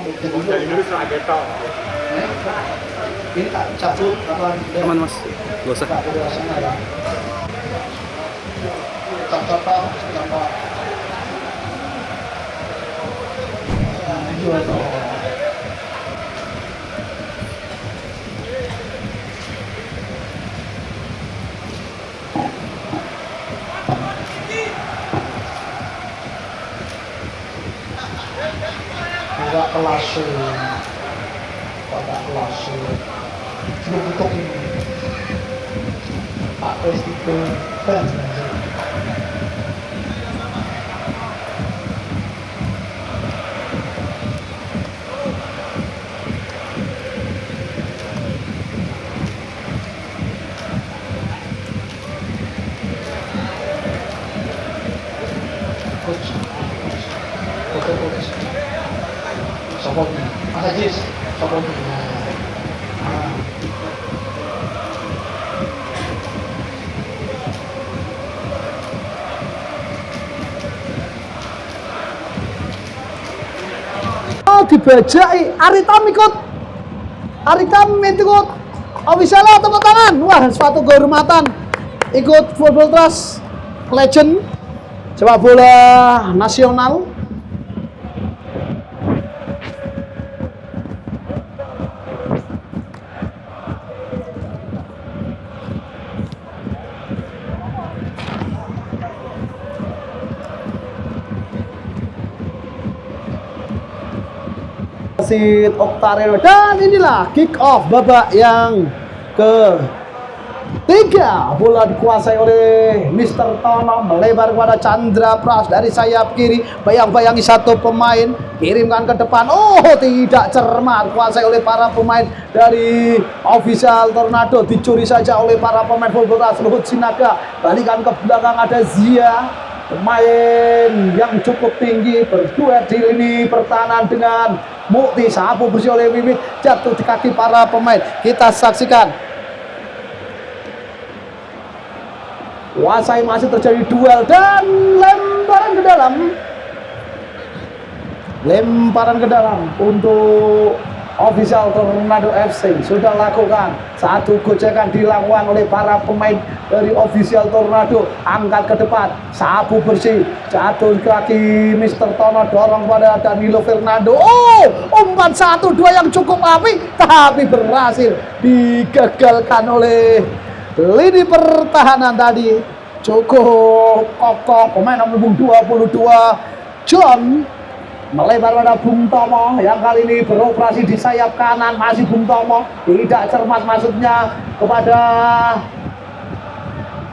Dari dulu sudah getok. Ini tak cabut Aman mas, gak usah. Enggak kelas pada kelas untuk ini Pak Presiden fans coach Sopogi, Mas Ajis, Sopogi. Oh dibajai, Aritam ikut, ofisialnya tepuk tangan. Wah suatu kehormatan ikut Football Trust Legend sepak bola nasional. Wasit Oktarel, dan inilah kick off babak yang ketiga. Bola dikuasai oleh Mr. Tono, melebar kepada Chandra Pras dari sayap kiri, bayang-bayangi satu pemain, kirimkan ke depan. Oh tidak cermat, kuasai oleh para pemain dari Official Tornado, dicuri saja oleh para pemain Football Trust. Luhut Sinaga balikan ke belakang, ada Zia, pemain yang cukup tinggi, berduet di lini pertahanan dengan Mukti. Sapu bersih oleh Wiwit, jatuh di kaki para pemain. Kita saksikan, kuasai, masih terjadi duel dan lemparan ke dalam untuk Official Tornado FC. Sudah lakukan satu gocekan, dilakukan oleh para pemain dari Official Tornado. Angkat ke depan, sapu bersih, jatuh ke kaki Mr. Tono, dorong pada Danilo Fernando. Oh, umpan 1-2 yang cukup apik, tapi berhasil digagalkan oleh lini pertahanan tadi. Cukup kokoh pemain nomor 22 John, melebar pada Bung Tomo yang kali ini beroperasi di sayap kanan. Masih Bung Tomo, tidak cermat maksudnya kepada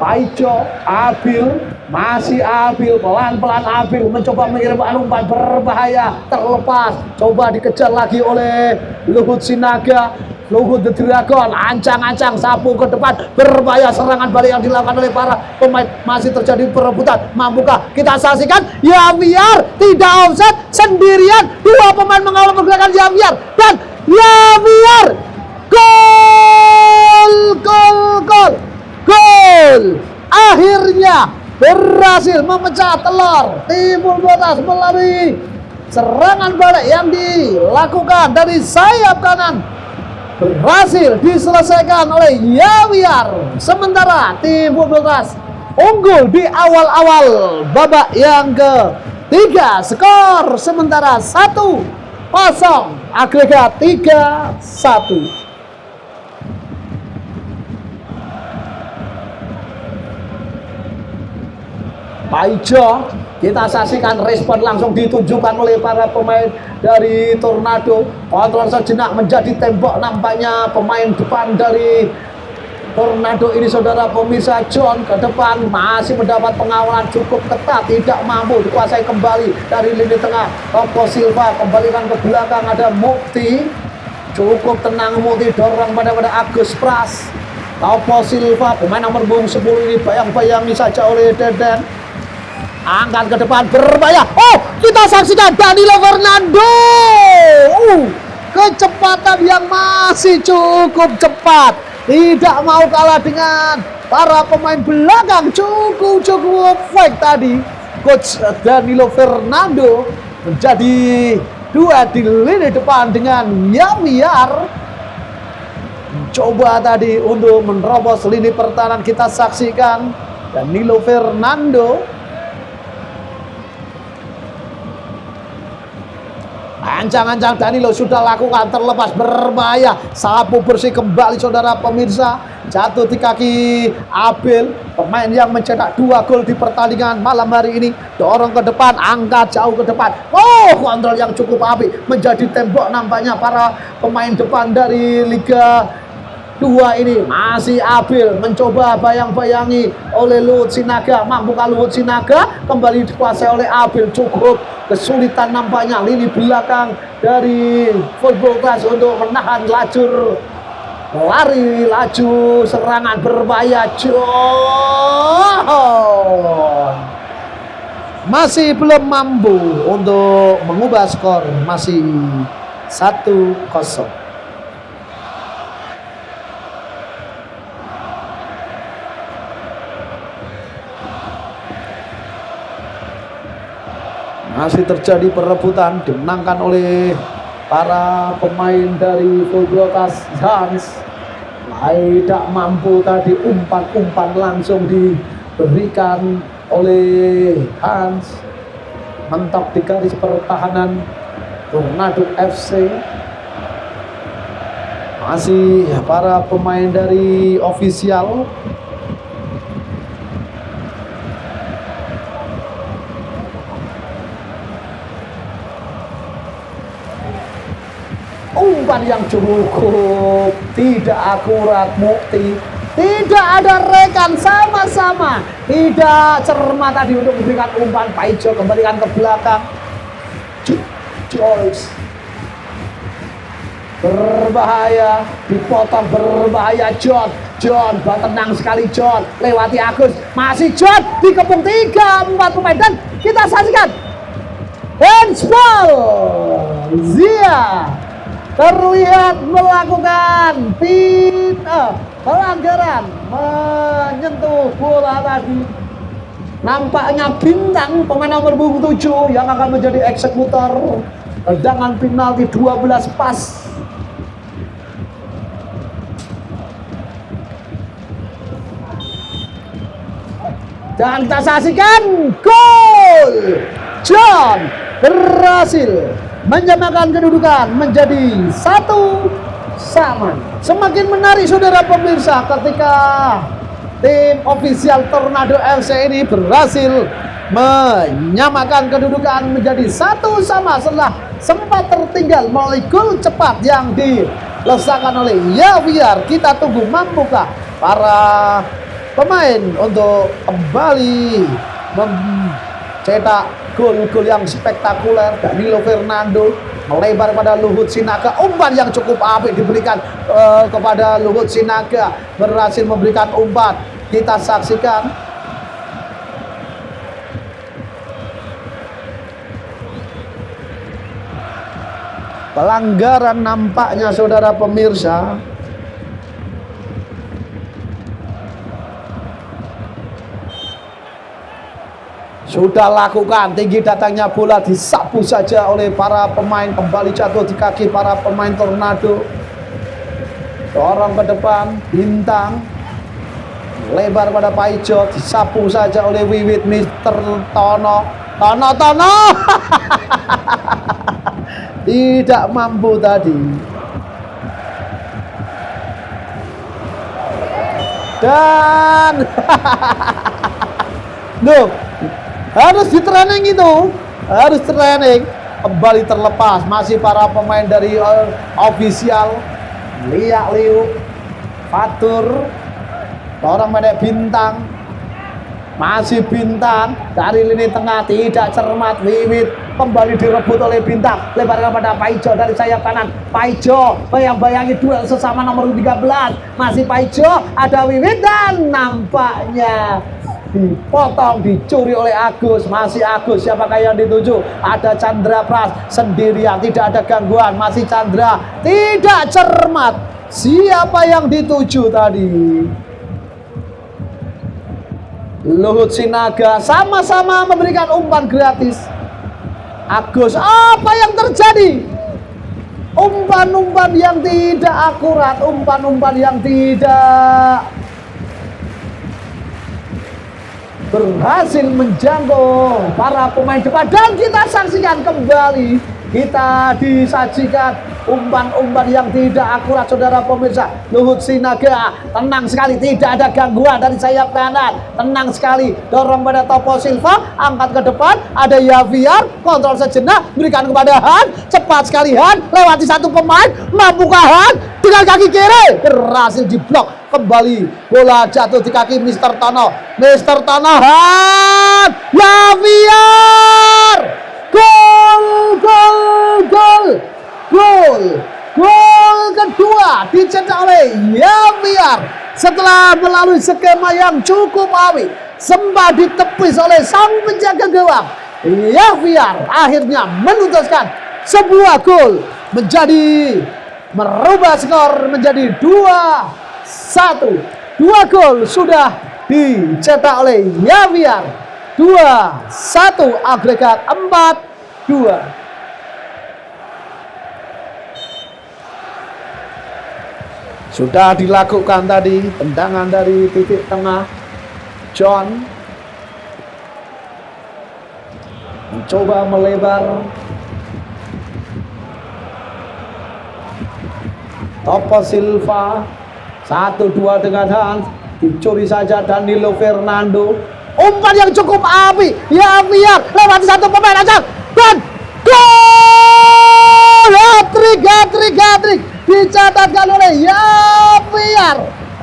Paijo. Abil, masih Abil, pelan-pelan Abil mencoba mengirimkan umpan berbahaya, terlepas, coba dikejar lagi oleh Luhut Sinaga. Luhut The Dragon, ancang-ancang, sapu ke depan, berbahaya, serangan balik yang dilakukan oleh para pemain. Masih terjadi perebutan, mampukah kita saksikan? Yaviar tidak offset, sendirian, dua pemain mengawal pergerakan Yaviar, dan Yaviar gol, akhirnya berhasil memecah telur Timbul Botas melalui serangan balik yang dilakukan dari sayap kanan. Berhasil diselesaikan oleh Yaviar. Sementara tim Football Trust unggul di awal-awal babak yang ketiga. Skor sementara 1-0, agregat 3-1. Paijo, kita saksikan respon langsung ditunjukkan oleh para pemain dari Tornado. Kontrol sejenak menjadi tembok nampaknya pemain depan dari Tornado ini, saudara pemirsa. John ke depan masih mendapat pengawalan cukup ketat, tidak mampu dikuasai kembali dari lini tengah. Topo Silva kembalikan ke belakang, ada Mukti, cukup tenang Mukti, dorong pada Agus Pras. Topo Silva pemain nomor 10 ini bayang-bayangi saja oleh Deden. Angkat ke depan, berbahaya. Oh, kita saksikan Danilo Fernando. Kecepatan yang masih cukup cepat, tidak mau kalah dengan para pemain belakang. Cukup fake tadi. Coach Danilo Fernando menjadi Dua di lini depan dengan Yaviar. Coba tadi untuk menerobos lini pertahanan, kita saksikan Danilo Fernando. Ancang-ancang Danilo sudah lakukan, terlepas, berbahaya. Sapu bersih kembali saudara pemirsa. Jatuh di kaki Abel, pemain yang mencetak 2 gol di pertandingan malam hari ini. Dorong ke depan, angkat jauh ke depan. Oh, kontrol yang cukup apik, menjadi tembok nampaknya para pemain depan dari Liga 2 ini. Masih Abel mencoba bayang-bayangi oleh Luhut Sinaga. Mampukah Luhut Sinaga? Kembali dikuasai oleh Abel. Cukup kesulitan nampaknya lini belakang dari Football Class untuk menahan lajur lari, laju serangan berbahaya. John masih belum mampu untuk mengubah skor, masih 1-0. Masih terjadi perebutan, dimenangkan oleh para pemain dari Football Class Hans. Tidak mampu tadi, umpan-umpan langsung diberikan oleh Hans. Mentok di garis pertahanan Tornado FC. Masih para pemain dari ofisial. Umpan yang cukup tidak akurat, Mukti. Tidak ada rekan, sama-sama tidak cermat tadi untuk memberikan umpan. Paijo kembalikan ke belakang. Joyce berbahaya, dipotong, berbahaya. John tenang sekali. John lewati Agus, masih John dikepung 3-4 pemain, dan kita saksikan handsball. Zia terlihat melakukan pelanggaran, menyentuh bola tadi. Nampaknya Bintang, pemain nomor punggung 7 yang akan menjadi eksekutor tendangan penalti 12 pas. Dan kita saksikan gol. John berhasil menyamakan kedudukan menjadi 1-1. Semakin menarik saudara pemirsa ketika tim ofisial Tornado FC ini berhasil menyamakan kedudukan menjadi 1-1 setelah sempat tertinggal melalui gol cepat yang dilesakan oleh Yaviar. Kita tunggu mampukah para pemain untuk kembali mencetak gol-gol yang spektakuler. Danilo Fernando melebar pada Luhut Sinaga. Umpan yang cukup apik diberikan kepada Luhut Sinaga. Berhasil memberikan umpan. Kita saksikan. Pelanggaran nampaknya saudara pemirsa. Sudah lakukan, tinggi datangnya bola disapu saja oleh para pemain. Kembali jatuh di kaki para pemain Tornado. Dorong ke depan, Bintang lebar pada Paijo, disapu saja oleh Wiwit. Mister Tono tidak mampu tadi. Dan loh, harus di training itu, harus training. Kembali terlepas, masih para pemain dari ofisial. Liak Liu, Fatur, orang pada Bintang, masih Bintang dari lini tengah tidak cermat. Wiwit kembali direbut oleh Bintang, lebar kepada Paijo dari sayap kanan. Paijo bayang-bayangi duel sesama nomor 13. Masih Paijo, ada Wiwit, dan nampaknya dipotong, dicuri oleh Agus. Masih Agus, siapakah yang dituju? Ada Chandra Pras sendirian, tidak ada gangguan. Masih Chandra, tidak cermat siapa yang dituju tadi. Luhut Sinaga sama-sama memberikan umpan gratis. Agus, apa yang terjadi? Umpan-umpan yang tidak akurat, umpan-umpan yang tidak berhasil menjangkau para pemain depan. Dan kita saksikan kembali, kita disajikan umpan-umpan yang tidak akurat, saudara pemirsa. Luhut Sinaga tenang sekali, tidak ada gangguan dari sayap kanan, tenang sekali, dorong pada Topo Silva, angkat ke depan, ada Javier, kontrol sejenak, berikan kepada Han, cepat sekali Han, lewati satu pemain, mampukah Han dengan kaki kiri, berhasil diblok. Kembali bola jatuh di kaki Mr. Tono, Mr. Tono, Han, Javier, gol, gol, gol, gol, gol kedua dicetak oleh Javier setelah melalui skema yang cukup apik, sempat ditepis oleh sang penjaga gawang. Javier akhirnya menutaskan sebuah gol, menjadi merubah skor menjadi 2-1. 2 gol sudah dicetak oleh Javier. 2-1, agregat 4-2. Sudah dilakukan tadi tendangan dari titik tengah. John mencoba melebar. Topo Silva 1-2 dengan Hans, dicuri saja Danilo Fernando. Umpan yang cukup apik, Javier lewati satu pemain aja dan gol! Hat-trick dicatatkan oleh Javier.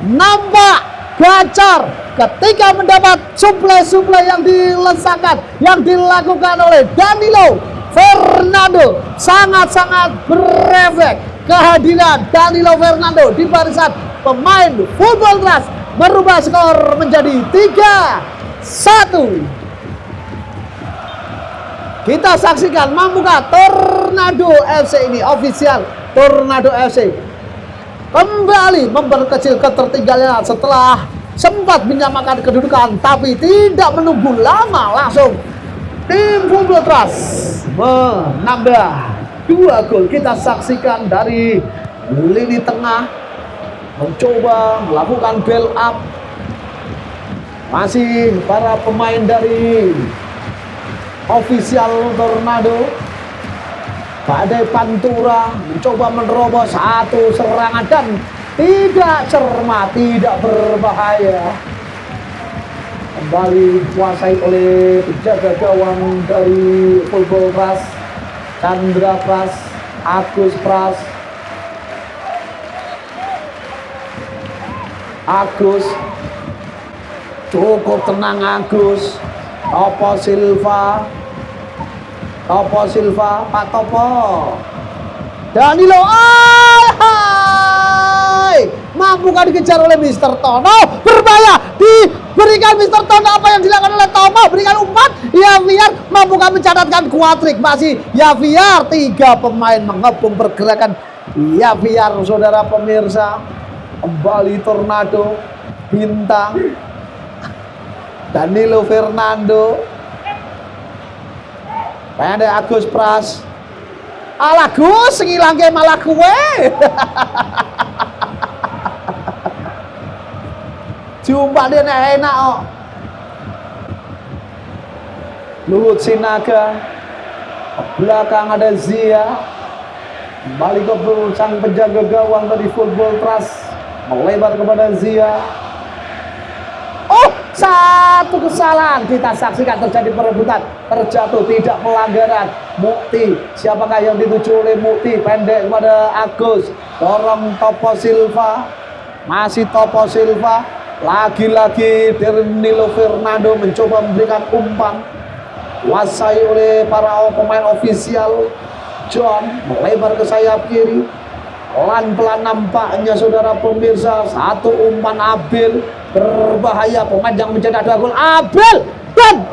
Nampak gacor ketika mendapat suplai-suplai yang dilesakan, yang dilakukan oleh Danilo Fernando. Sangat-sangat berefek kehadiran Danilo Fernando di barisan pemain Football Trust, merubah skor menjadi 3-1. Kita saksikan mampukah Tornado FC ini, official Tornado FC kembali memperkecil ketertinggalan setelah sempat menyamakan kedudukan, tapi tidak menunggu lama, langsung tim Football Trust menambah 2 gol. Kita saksikan dari lini tengah mencoba melakukan build up, masih para pemain dari official Tornado. Badai Pantura mencoba menerobos satu serangan dan tidak cermat, tidak berbahaya. Kembali dikuasai oleh penjaga gawang dari Football Trust, Chandra Pras, Agus Pras. Agus cukup tenang, Agus. Topo Silva, Pak Topo. Danilo, mampukah dikejar oleh Mr. Tono? Berbahaya, diberikan Mr. Tono. Apa yang dilakukan oleh Tomo? Berikan umpan, Javier mampukah mencatatkan kuatrik? Masih Javier, 3 pemain mengepung pergerakan Javier, saudara pemirsa. Kembali Tornado, bintang Danilo Fernando, pendek Agus Pras. Alah Gus, ngilangke malah kue. Jumpa dia enak kok. Luhut Sinaga, belakang ada Zia. Kembali ke sang penjaga gawang dari Football Trust, melebar kepada Zia. Satu kesalahan, kita saksikan terjadi perebutan, terjatuh, tidak pelanggaran. Mukti, siapakah yang dituju oleh Mukti? Pendek kepada Agus, dorong Topo Silva, masih Topo Silva. Lagi-lagi Danilo Fernando mencoba memberikan umpan, kuasai oleh para pemain ofisial. John melebar ke sayap kiri, pelan-pelan nampaknya saudara pemirsa. Satu umpan Abel berbahaya, pemain yang mencetak 2 gol Abel, dan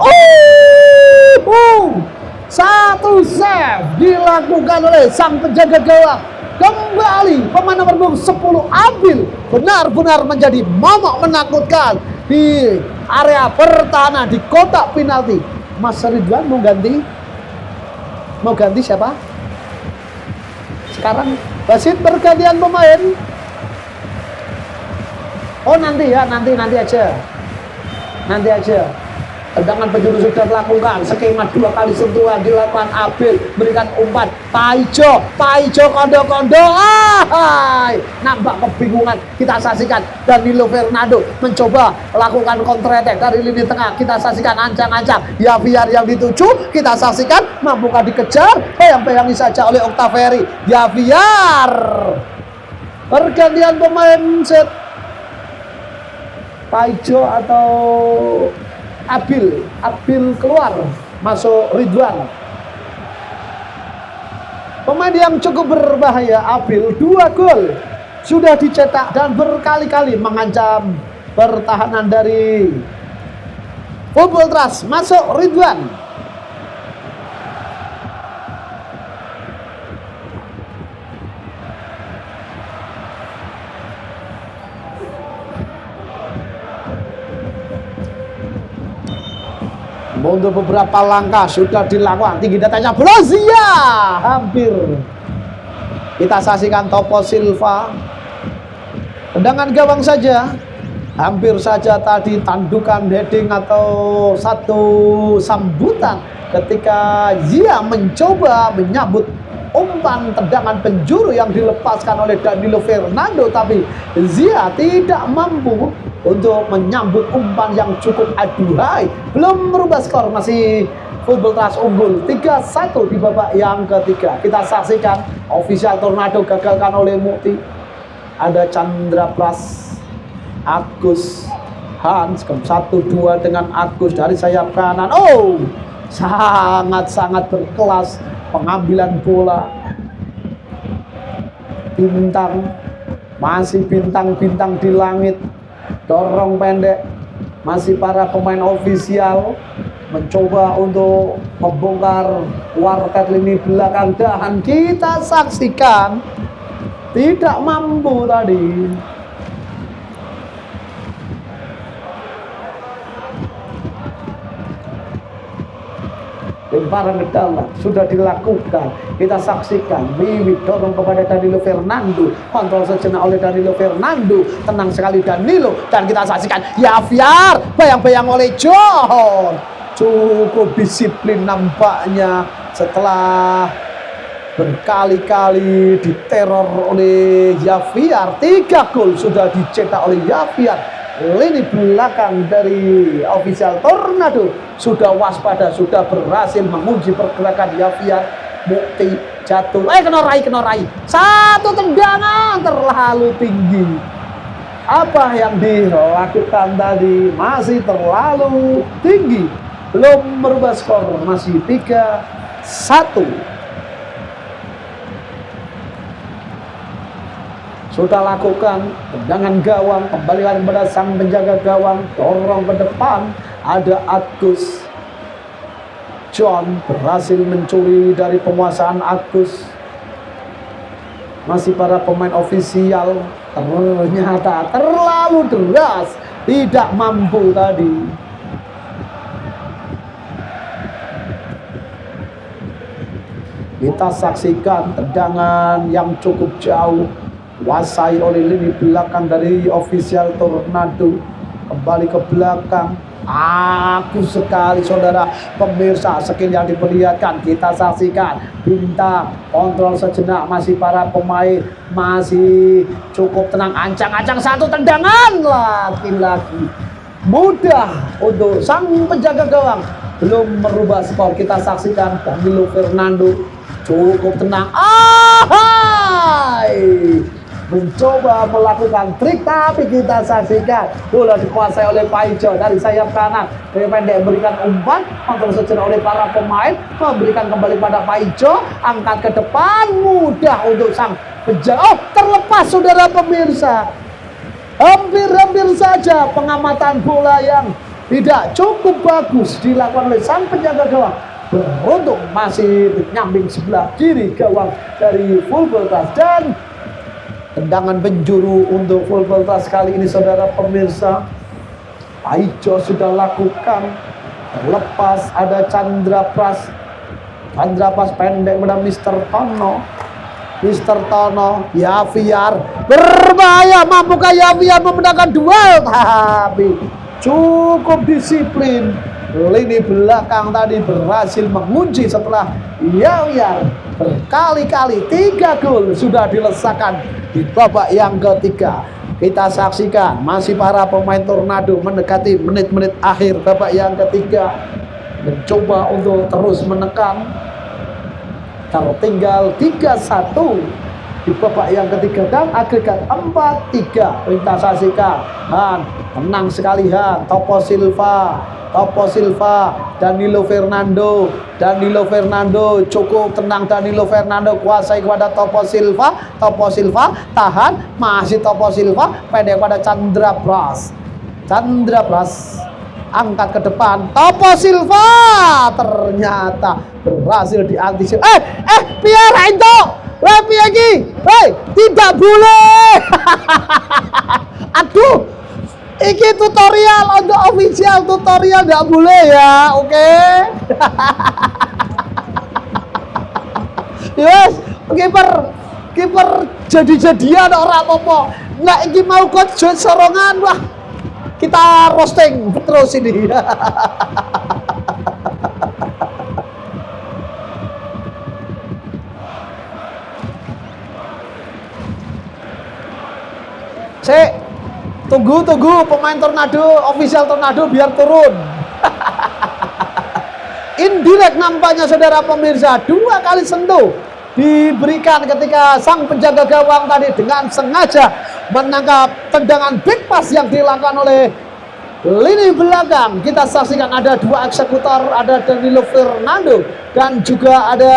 satu save dilakukan oleh sang penjaga gawang. Kembali pemain nomor 10 Abel benar-benar menjadi momok menakutkan di area pertahanan, di kotak penalti. Mas Ridwan mau ganti? Mau ganti siapa? Sekarang wasit pergantian pemain. Oh nanti ya, nanti aja. Nanti aja. Tendangan penjuru sudah dilakukan, skema 2 kali sentuhan dilakukan. Abil berikan umpan, Paijo kondo-kondo, nampak kebingungan. Kita saksikan Danilo Fernando mencoba lakukan counter attack dari lini tengah. Kita saksikan ancang-ancang Javier yang dituju. Kita saksikan mampukah dikejar, bayang-bayangi saja oleh Octaveri. Javier, pergantian pemain set. Paijo atau Abil keluar, masuk Ridwan. Pemain yang cukup berbahaya, Abil, 2 gol sudah dicetak dan berkali-kali mengancam pertahanan dari Football Trust. Masuk Ridwan. Untuk beberapa langkah sudah dilakukan, tinggi datanya Brozia, hampir. Kita saksikan Topo Silva, tendangan gawang saja, hampir saja tadi tandukan heading atau satu sambutan ketika Zia mencoba menyambut umpan tendangan penjuru yang dilepaskan oleh Danilo Fernando, tapi Zia tidak mampu untuk menyambut umpan yang cukup aduhai. Belum merubah skor, masih Football Trust unggul 3-1 di babak yang ketiga. Kita saksikan official tornado gagalkan oleh Mukti. Ada Chandra Pras, Agus, Hans, 1-2 dengan Agus dari sayap kanan. Oh, sangat-sangat berkelas pengambilan bola. Bintang, masih bintang-bintang di langit. Dorong pendek, masih para pemain ofisial mencoba untuk membongkar warkat lini belakang, dan kita saksikan tidak mampu tadi. Lemparan ke dalam sudah dilakukan. Kita saksikan Wiwit dorong kepada Danilo Fernando, kontrol sejenak oleh Danilo Fernando, tenang sekali Danilo, dan kita saksikan Javier bayang-bayang oleh John. Cukup disiplin nampaknya setelah berkali-kali diteror oleh Javier. 3 gol sudah dicetak oleh Javier. Lini belakang dari official Tornado sudah waspada, sudah berhasil menguji pergerakan Javier. Mukti jatuh, kena rai. Satu tendangan terlalu tinggi. Apa yang dilakukan tadi masih terlalu tinggi. Belum merubah skor, masih 3-1. Sudah lakukan tendangan gawang, kembalikan kepada sang penjaga gawang, dorong ke depan. Ada Agus, John berhasil mencuri dari penguasaan Agus. Masih para pemain ofisial, ternyata terlalu deras, tidak mampu tadi. Kita saksikan tendangan yang cukup jauh, kuasai oleh lini belakang dari official Tornado. Kembali ke belakang, Agus sekali saudara pemirsa, skill yang diperlihatkan. Kita saksikan bintang, kontrol sejenak, masih para pemain masih cukup tenang, ancang-ancang satu tendangan lagi-lagi mudah untuk sang penjaga gawang. Belum merubah skor. Kita saksikan Danilo Fernando cukup tenang, mencoba melakukan trik, tapi kita saksikan bola dikuasai oleh Paijo dari sayap kanan. Dari pendek berikan umpan, kontrol sejenak oleh para pemain, memberikan kembali pada Paijo, angkat ke depan, mudah untuk sang penjaga. Oh, terlepas saudara pemirsa. Hampir-hampir saja pengamatan bola yang tidak cukup bagus dilakukan oleh sang penjaga gawang. Beruntung masih nyamping sebelah kiri gawang dari Football Trust, dan tendangan penjuru untuk Football Trust kali ini saudara pemirsa. Paijo sudah lakukan, terlepas ada Chandra Pras. Chandra pas pendek pada Mister Tono. Mister Tono, Yaviar berbahaya, mampukah Yaviar memenangkan duel? Tapi cukup disiplin. Lini belakang tadi berhasil mengunci setelah Yaviar berkali-kali 3 gol sudah dilesakan di babak yang ketiga. Kita saksikan masih para pemain Tornado mendekati menit-menit akhir babak yang ketiga, mencoba untuk terus menekan. Tertinggal 3-1 di babak yang ketiga dan agregat 4-3. Kita saksikan Han, tenang sekali Han, Topo Silva, Danilo Fernando, cukup tenang. Danilo Fernando kuasai kepada Topo Silva, tahan, masih Topo Silva, pendek pada Chandra Pras, angkat ke depan, Topo Silva ternyata berhasil diantisipasi. Piara itu, tidak boleh. Aduh, ini tutorial untuk official, tutorial tidak boleh ya, oke? Yes, kiper jadi-jadian orang apa? Nggak ini mau coach sorongan, wah. Kita roasting terus ini. Tunggu pemain Tornado, official Tornado biar turun. Indirect nampaknya saudara pemirsa, 2 kali sentuh diberikan ketika sang penjaga gawang tadi dengan sengaja menangkap tendangan back pass yang dilakukan oleh lini belakang. Kita saksikan ada 2 eksekutor, ada Danilo Fernando dan juga ada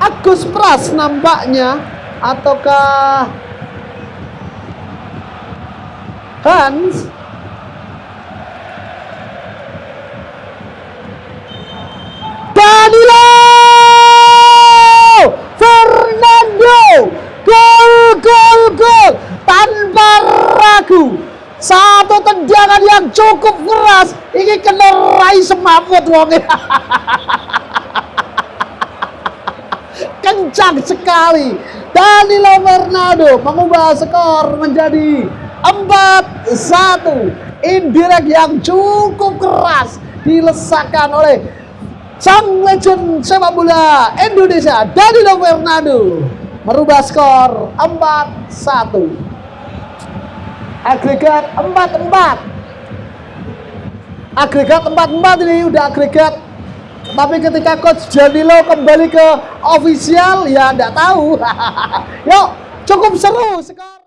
Agus Pras nampaknya, ataukah Hans. Danilo Fernando, gol tanpa ragu. Satu tendangan yang cukup keras, ini kena rai semaput wonge. Kencang sekali. Danilo Fernando mengubah skor menjadi 4-1. Indirect yang cukup keras dilesakkan oleh sang legend sepak bola Indonesia, Danilo Fernando, merubah skor 4-1. Agregat 4-4. Agregat 4-4 ini udah agregat. Tapi ketika coach Danilo kembali ke official ya enggak tahu. Yuk, cukup seru skor.